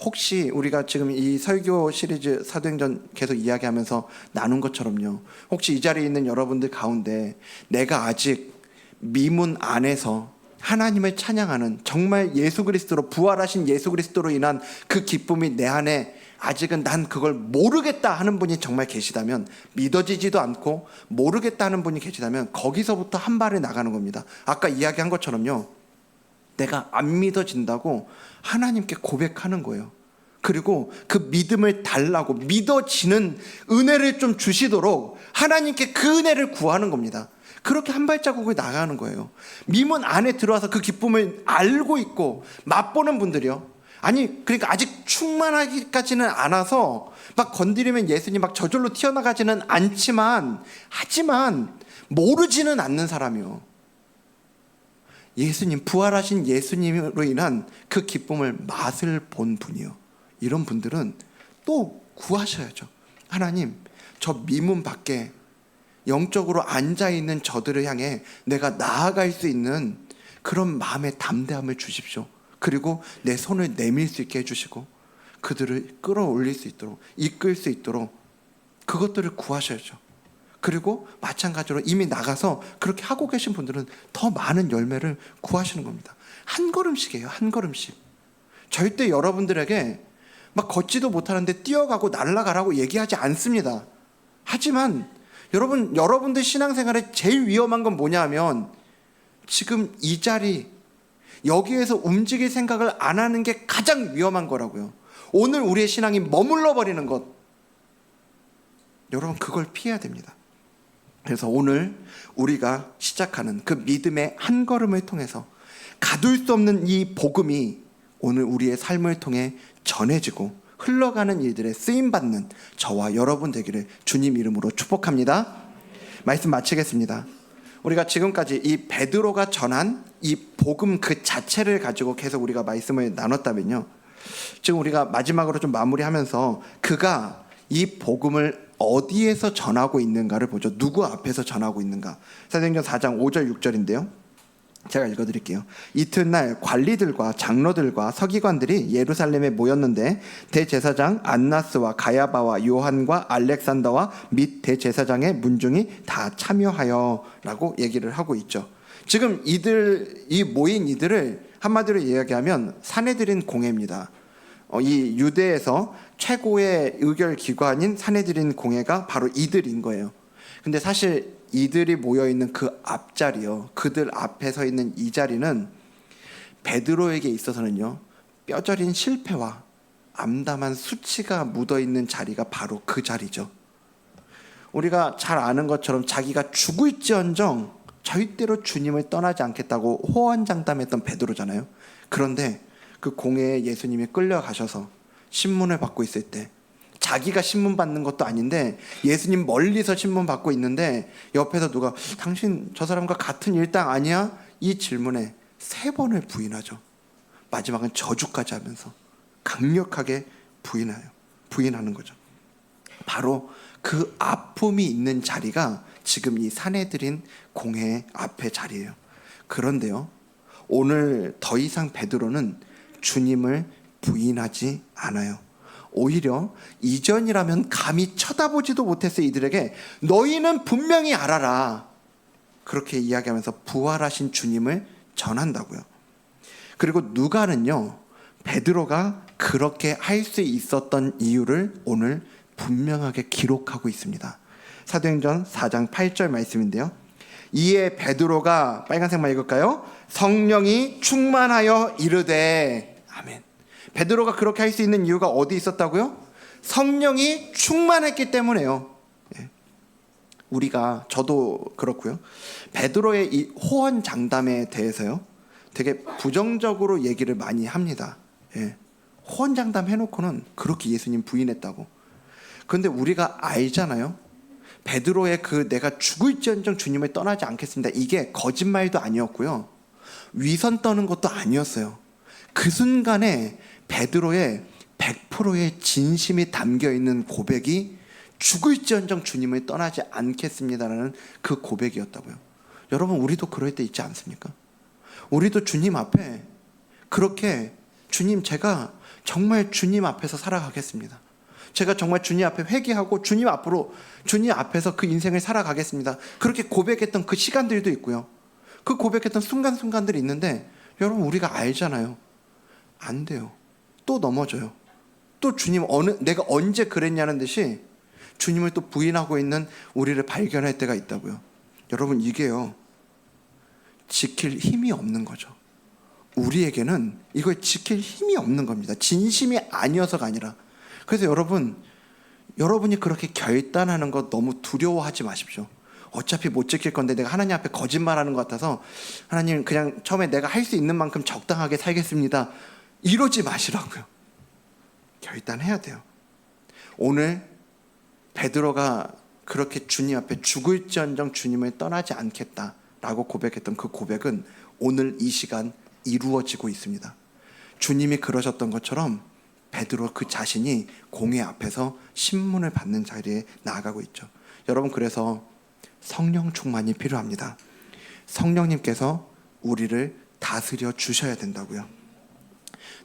혹시 우리가 지금 이 설교 시리즈 사도행전 계속 이야기하면서 나눈 것처럼요, 혹시 이 자리에 있는 여러분들 가운데 내가 아직 미문 안에서 하나님을 찬양하는, 정말 예수 그리스도로, 부활하신 예수 그리스도로 인한 그 기쁨이 내 안에 아직은 난 그걸 모르겠다 하는 분이 정말 계시다면, 믿어지지도 않고 모르겠다 하는 분이 계시다면 거기서부터 한 발을 나가는 겁니다. 아까 이야기한 것처럼요, 내가 안 믿어진다고 하나님께 고백하는 거예요. 그리고 그 믿음을 달라고, 믿어지는 은혜를 좀 주시도록 하나님께 그 은혜를 구하는 겁니다. 그렇게 한 발자국을 나가는 거예요. 미문 안에 들어와서 그 기쁨을 알고 있고 맛보는 분들이요, 아니 그러니까 아직 충만하기까지는 않아서 막 건드리면 예수님 막 저절로 튀어나가지는 않지만, 하지만 모르지는 않는 사람이요, 예수님, 부활하신 예수님으로 인한 그 기쁨을 맛을 본 분이요, 이런 분들은 또 구하셔야죠. 하나님, 저 미문 밖에 영적으로 앉아있는 저들을 향해 내가 나아갈 수 있는 그런 마음의 담대함을 주십시오. 그리고 내 손을 내밀 수 있게 해주시고 그들을 끌어올릴 수 있도록, 이끌 수 있도록 그것들을 구하셔야죠. 그리고 마찬가지로 이미 나가서 그렇게 하고 계신 분들은 더 많은 열매를 구하시는 겁니다. 한 걸음씩이에요. 한 걸음씩. 절대 여러분들에게 막 걷지도 못하는데 뛰어가고 날아가라고 얘기하지 않습니다. 하지만 여러분들 신앙생활에 제일 위험한 건 뭐냐 하면 지금 이 자리 여기에서 움직일 생각을 안 하는 게 가장 위험한 거라고요. 오늘 우리의 신앙이 머물러 버리는 것, 여러분 그걸 피해야 됩니다. 그래서 오늘 우리가 시작하는 그 믿음의 한 걸음을 통해서 가둘 수 없는 이 복음이 오늘 우리의 삶을 통해 전해지고 흘러가는 일들에 쓰임받는 저와 여러분 되기를 주님 이름으로 축복합니다. 말씀 마치겠습니다. 우리가 지금까지 이 베드로가 전한 이 복음 그 자체를 가지고 계속 우리가 말씀을 나눴다면요, 지금 우리가 마지막으로 좀 마무리하면서 그가 이 복음을 어디에서 전하고 있는가를 보죠. 누구 앞에서 전하고 있는가. 사도행전 4장 5절 6절인데요 제가 읽어드릴게요. 이튿날 관리들과 장로들과 서기관들이 예루살렘에 모였는데 대제사장 안나스와 가야바와 요한과 알렉산더와 및 대제사장의 문중이 다 참여하여 라고 얘기를 하고 있죠. 지금 이 모인 이들을 한마디로 이야기하면 사내들인 공회입니다. 이 유대에서 최고의 의결기관인 사내들인 공회가 바로 이들인 거예요. 근데 사실 이들이 모여있는 그 앞자리요, 그들 앞에 서 있는 이 자리는 베드로에게 있어서는요, 뼈저린 실패와 암담한 수치가 묻어있는 자리가 바로 그 자리죠. 우리가 잘 아는 것처럼 자기가 죽을지언정 절대로 주님을 떠나지 않겠다고 호언장담했던 베드로잖아요. 그런데 그 공회에 예수님이 끌려가셔서 신문을 받고 있을 때, 자기가 신문 받는 것도 아닌데 예수님 멀리서 신문 받고 있는데 옆에서 누가 당신 저 사람과 같은 일당 아니야? 이 질문에 3번을 부인하죠. 마지막은 저주까지 하면서 강력하게 부인하는 거죠. 바로 그 아픔이 있는 자리가 지금 이 사내들인 공회 앞의 자리예요. 그런데요, 오늘 더 이상 베드로는 주님을 부인하지 않아요. 오히려 이전이라면 감히 쳐다보지도 못했을 이들에게 너희는 분명히 알아라, 그렇게 이야기하면서 부활하신 주님을 전한다고요. 그리고 누가는요, 베드로가 그렇게 할 수 있었던 이유를 오늘 분명하게 기록하고 있습니다. 사도행전 4장 8절 말씀인데요, 이에 베드로가, 빨간색만 읽을까요? 성령이 충만하여 이르되, 아멘. 베드로가 그렇게 할 수 있는 이유가 어디 있었다고요? 성령이 충만했기 때문에요. 저도 그렇고요, 베드로의 이 호언장담에 대해서요 되게 부정적으로 얘기를 많이 합니다. 호언장담 해놓고는 그렇게 예수님 부인했다고. 그런데 우리가 알잖아요, 베드로의 그 내가 죽을지언정 주님을 떠나지 않겠습니다, 이게 거짓말도 아니었고요, 위선 떠는 것도 아니었어요. 그 순간에 베드로의 100%의 진심이 담겨있는 고백이 죽을지언정 주님을 떠나지 않겠습니다라는 그 고백이었다고요. 여러분, 우리도 그럴 때 있지 않습니까? 우리도 주님 앞에 그렇게, 주님, 제가 정말 주님 앞에서 살아가겠습니다, 제가 정말 주님 앞에 회개하고 주님 앞에서 그 인생을 살아가겠습니다, 그렇게 고백했던 그 시간들도 있고요, 그 고백했던 순간순간들이 있는데, 여러분 우리가 알잖아요, 안 돼요. 또 넘어져요. 또 주님 내가 언제 그랬냐는 듯이 주님을 또 부인하고 있는 우리를 발견할 때가 있다고요. 여러분, 이게요, 지킬 힘이 없는 거죠. 우리에게는 이걸 지킬 힘이 없는 겁니다. 진심이 아니어서가 아니라. 그래서 여러분이 그렇게 결단하는 것 너무 두려워하지 마십시오. 어차피 못 지킬 건데 내가 하나님 앞에 거짓말하는 것 같아서 하나님 그냥 처음에 내가 할 수 있는 만큼 적당하게 살겠습니다, 이러지 마시라고요. 결단해야 돼요. 오늘 베드로가 그렇게 주님 앞에 죽을지언정 주님을 떠나지 않겠다라고 고백했던 그 고백은 오늘 이 시간 이루어지고 있습니다. 주님이 그러셨던 것처럼 베드로 그 자신이 공회 앞에서 신문을 받는 자리에 나아가고 있죠. 여러분, 그래서 성령 충만이 필요합니다. 성령님께서 우리를 다스려 주셔야 된다고요.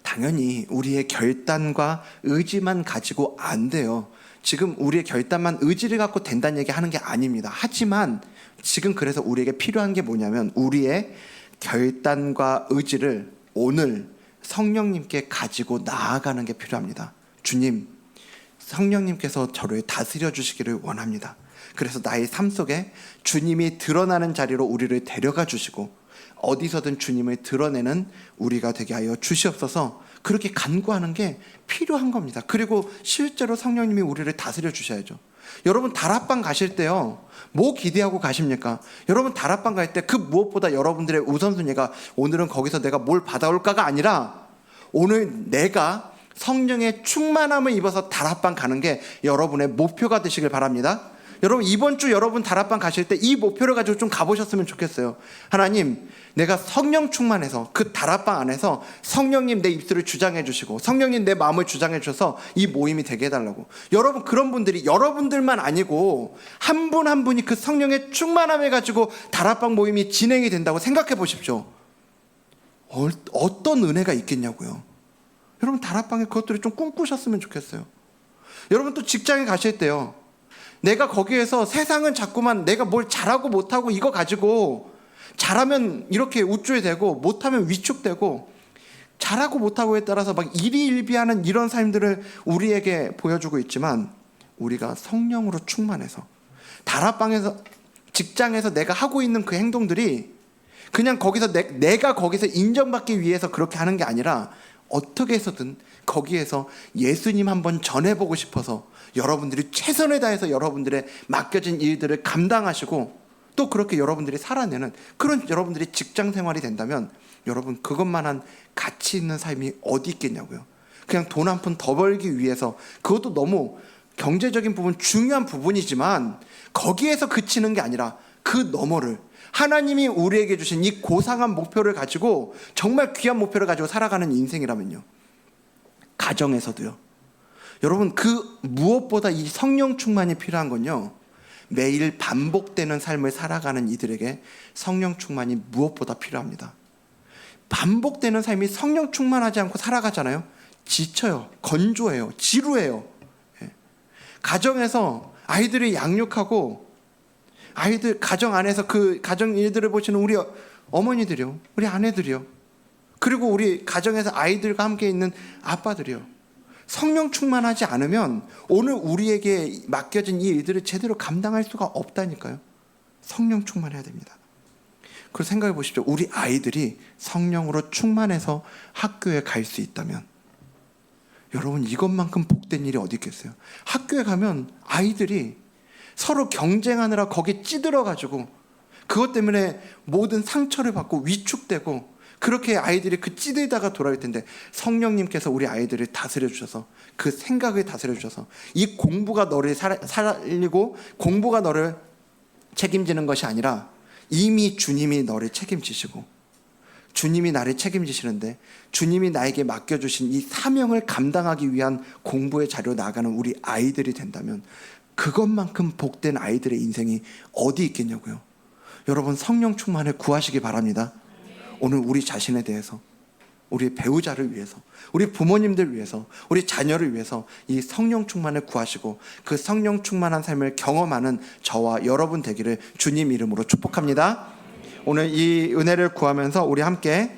당연히 우리의 결단과 의지만 가지고 안 돼요. 지금 우리의 결단만 의지를 갖고 된다는 얘기 하는 게 아닙니다. 하지만 지금 그래서 우리에게 필요한 게 뭐냐면 우리의 결단과 의지를 오늘 성령님께 가지고 나아가는 게 필요합니다. 주님, 성령님께서 저를 다스려 주시기를 원합니다. 그래서 나의 삶 속에 주님이 드러나는 자리로 우리를 데려가 주시고 어디서든 주님을 드러내는 우리가 되게 하여 주시옵소서. 그렇게 간구하는 게 필요한 겁니다. 그리고 실제로 성령님이 우리를 다스려 주셔야죠. 여러분, 다락방 가실 때요, 뭐 기대하고 가십니까? 여러분, 다락방 갈 때 그 무엇보다 여러분들의 우선순위가 오늘은 거기서 내가 뭘 받아올까가 아니라 오늘 내가 성령의 충만함을 입어서 다락방 가는 게 여러분의 목표가 되시길 바랍니다. 여러분, 이번 주 여러분 다락방 가실 때 이 목표를 가지고 좀 가보셨으면 좋겠어요. 하나님, 내가 성령 충만해서 그 다락방 안에서 성령님 내 입술을 주장해 주시고 성령님 내 마음을 주장해 주셔서 이 모임이 되게 해달라고. 여러분, 그런 분들이 여러분들만 아니고 한 분 한 분이 그 성령의 충만함을 가지고 다락방 모임이 진행이 된다고 생각해 보십시오. 어떤 은혜가 있겠냐고요. 여러분, 다락방에 그것들을 좀 꿈꾸셨으면 좋겠어요. 여러분, 또 직장에 가실 때요, 내가 거기에서 세상은 자꾸만 내가 뭘 잘하고 못하고 이거 가지고 잘하면 이렇게 우쭐대고 못하면 위축되고 잘하고 못하고에 따라서 막 일희일비하는 이런 삶들을 우리에게 보여주고 있지만, 우리가 성령으로 충만해서 다락방에서 직장에서 내가 하고 있는 그 행동들이 그냥 거기서 내가 거기서 인정받기 위해서 그렇게 하는 게 아니라 어떻게 해서든 거기에서 예수님 한번 전해보고 싶어서 여러분들이 최선을 다해서 여러분들의 맡겨진 일들을 감당하시고 또 그렇게 여러분들이 살아내는 그런 여러분들이 직장 생활이 된다면, 여러분, 그것만한 가치 있는 삶이 어디 있겠냐고요. 그냥 돈 한 푼 더 벌기 위해서, 그것도 너무 경제적인 부분 중요한 부분이지만 거기에서 그치는 게 아니라 그 너머를 하나님이 우리에게 주신 이 고상한 목표를 가지고, 정말 귀한 목표를 가지고 살아가는 인생이라면요, 가정에서도요. 여러분, 그 무엇보다 이 성령 충만이 필요한 건요, 매일 반복되는 삶을 살아가는 이들에게 성령 충만이 무엇보다 필요합니다. 반복되는 삶이 성령 충만하지 않고 살아가잖아요. 지쳐요, 건조해요, 지루해요. 가정에서 아이들이 양육하고 아이들 가정 안에서 그 가정 일들을 보시는 우리 어머니들이요, 우리 아내들이요, 그리고 우리 가정에서 아이들과 함께 있는 아빠들이요, 성령 충만하지 않으면 오늘 우리에게 맡겨진 이 일들을 제대로 감당할 수가 없다니까요. 성령 충만해야 됩니다. 그리고 생각해 보십시오. 우리 아이들이 성령으로 충만해서 학교에 갈 수 있다면, 여러분, 이것만큼 복된 일이 어디 있겠어요? 학교에 가면 아이들이 서로 경쟁하느라 거기에 찌들어가지고 그것 때문에 모든 상처를 받고 위축되고, 그렇게 아이들이 그 찌들다가 돌아올 텐데, 성령님께서 우리 아이들을 다스려 주셔서 그 생각을 다스려 주셔서 이 공부가 너를 살리고 공부가 너를 책임지는 것이 아니라 이미 주님이 너를 책임지시고 주님이 나를 책임지시는데, 주님이 나에게 맡겨주신 이 사명을 감당하기 위한 공부의 자리로 나아가는 우리 아이들이 된다면, 그것만큼 복된 아이들의 인생이 어디 있겠냐고요. 여러분, 성령 충만을 구하시기 바랍니다. 오늘 우리 자신에 대해서, 우리 배우자를 위해서, 우리 부모님들 위해서, 우리 자녀를 위해서 이 성령 충만을 구하시고 그 성령 충만한 삶을 경험하는 저와 여러분 되기를 주님 이름으로 축복합니다. 오늘 이 은혜를 구하면서 우리 함께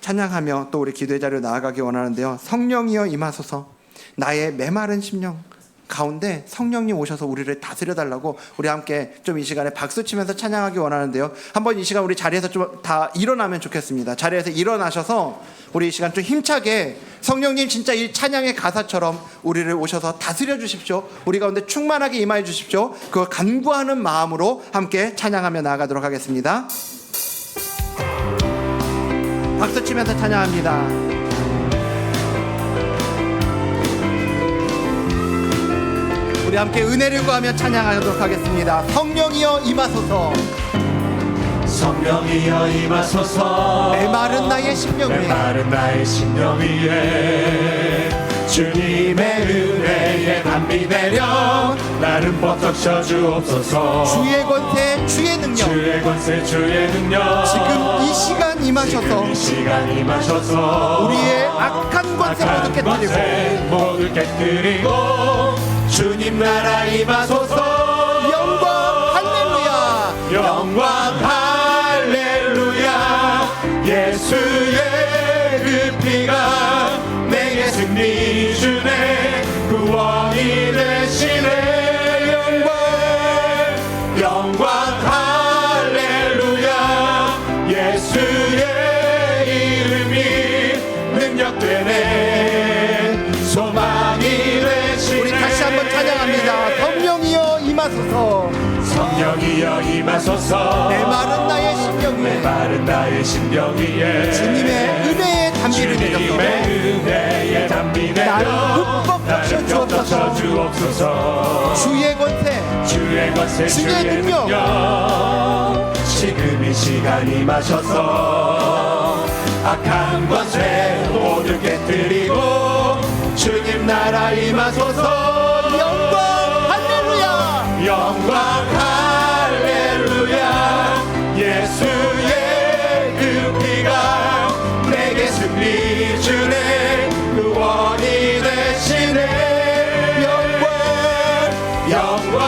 찬양하며 또 우리 기도의 자리로 나아가기 원하는데요. 성령이여 임하소서. 나의 메마른 심령 가운데 성령님 오셔서 우리를 다스려 달라고 우리 함께 좀 이 시간에 박수 치면서 찬양하기 원하는데요. 한번 이 시간 우리 자리에서 좀 다 일어나면 좋겠습니다. 자리에서 일어나셔서 우리 이 시간 좀 힘차게 성령님 진짜 이 찬양의 가사처럼 우리를 오셔서 다스려 주십시오. 우리 가운데 충만하게 임하여 주십시오. 그걸 간구하는 마음으로 함께 찬양하며 나아가도록 하겠습니다. 박수 치면서 찬양합니다. 우리 함께 은혜를 구하며 찬양하도록 하겠습니다. 성령이여 임하소서. 성령이여 임하소서 메마른 나의 심령 위에 메마른 나의 심령 위에 주님의 은혜에 담비 내려 나를 뻗쳐 주옵소서 주의 권세 주의 능력 주의 권세 주의 능력 지금 이 시간 임하셔서 이 시간 임하셔서 우리의 악한 권세 모두 깨뜨리고 모두 깨뜨리고 주님 나라 임하소서 영광 할렐루야 영광 할렐루야 예수의 그 피가 내게 승리 주네 구원이 되시네 영광 할렐루야 예수의 이름이 능력되네 소망이 되시네 우리 다시 한번 찬양합니다. 성령이여 임하소서 성령이여 임하소서 메마른 나의 심령 위에 메마른 나의 심령 위에 주님의 은혜의 담비를 내려서 주님의 은혜의 담비 나를 내려 흠뻑 나를 적셔 주옵소서 주의 권세 주의 권세 주의 능력. 지금 이 시간 임하셔서 악한 권세 모두 깨뜨리고 주님 나라 임하소서 영광 할렐루야 영광 할렐루야 예수의 그 피가 내게 승리 주네 구원이 되시네 영광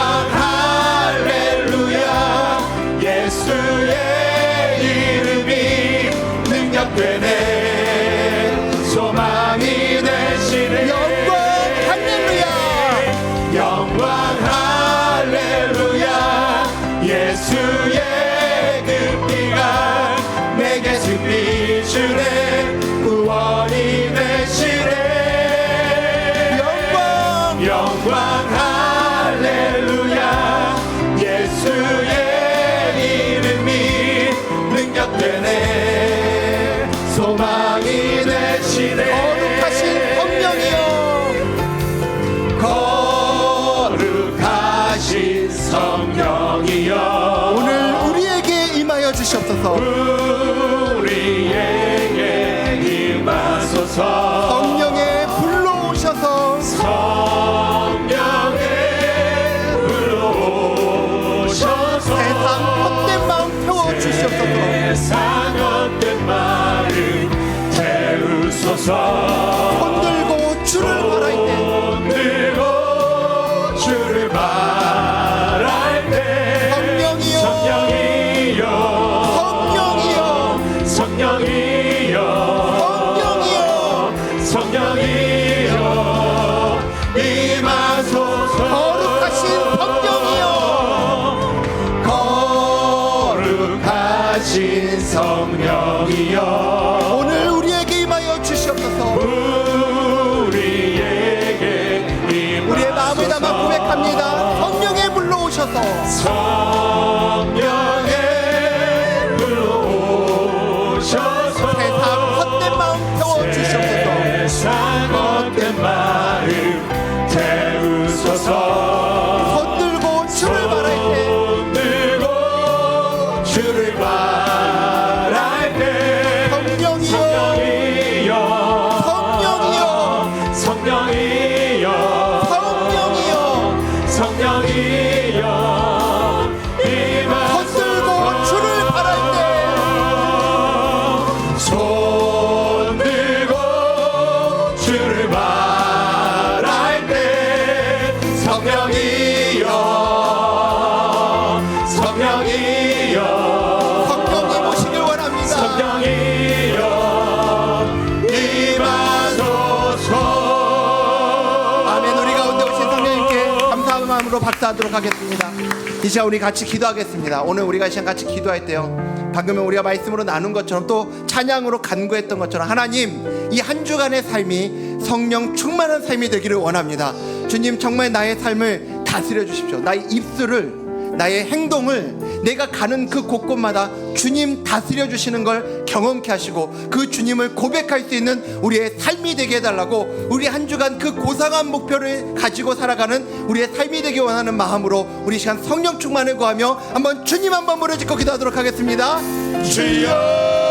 할렐루야 예수의 이름이 능력되네 소망이 되시네 영광 할렐루야 영광 할렐루야 예수의 그 피가 내게 승리 주네 구원이 되시네 영광 할렐루야 예수의 이름이 능력되네 소망이 되시네 거룩하신 성령이여 거룩하신 성령이여 오늘 우리에게 임하여 주시옵소서 우리에게 임하소서 성령의 불로 오셔서 성령의 불로 오셔서 세상 헛된 마음 태워 주시옵소서 세상 헛된 마음 태우소서 손 들고 주를 바라이때 손 들고 주를 바랄 때 성령이여 성령이여 성령이여 성령이여 성령이여 임하소서 거룩하신 성령이여 거룩하신 성령이여 오늘 우리에게 임하여 주시옵소서 우리에게 임하소서 우리의 마음을 담아 고백합니다. 성령의 불로 오셔서 성령의 불로 오셔서 세상 헛된 마음 태워 주시옵소서 세상 헛된 마음 태우소서 손 들고 주를 바라이때 손 들고 주를 바랄 때 성령이여 성령이여 성령이여 성령이여 성령이여 손 들고 주를 바라이때 손 들고 주를 바랄 때 성령이여 성령이여 성령님 오시길 원합니다. 성령이여 임하소서 아멘. 우리 가운데 오신 성령님께 감사한 마음으로 박수하도록 하겠습니다. 이 시간 우리 같이 기도하겠습니다. 오늘 우리가 이 시간 같이 기도할 때요, 방금 우리가 말씀으로 나눈 것처럼 또 찬양으로 간구했던 것처럼 하나님, 이 한 주간의 삶이 성령 충만한 삶이 되기를 원합니다. 주님, 정말 나의 삶을 다스려 주십시오. 나의 입술을, 나의 행동을 내가 가는 그 곳곳마다 주님 다스려 주시는 걸 경험케 하시고 그 주님을 고백할 수 있는 우리의 삶이 되게 해달라고, 우리 한 주간 그 고상한 목표를 가지고 살아가는 우리의 삶이 되기 원하는 마음으로 우리 시간 성령 충만을 구하며 한번 주님 한번 부르짖고 기도하도록 하겠습니다. 주여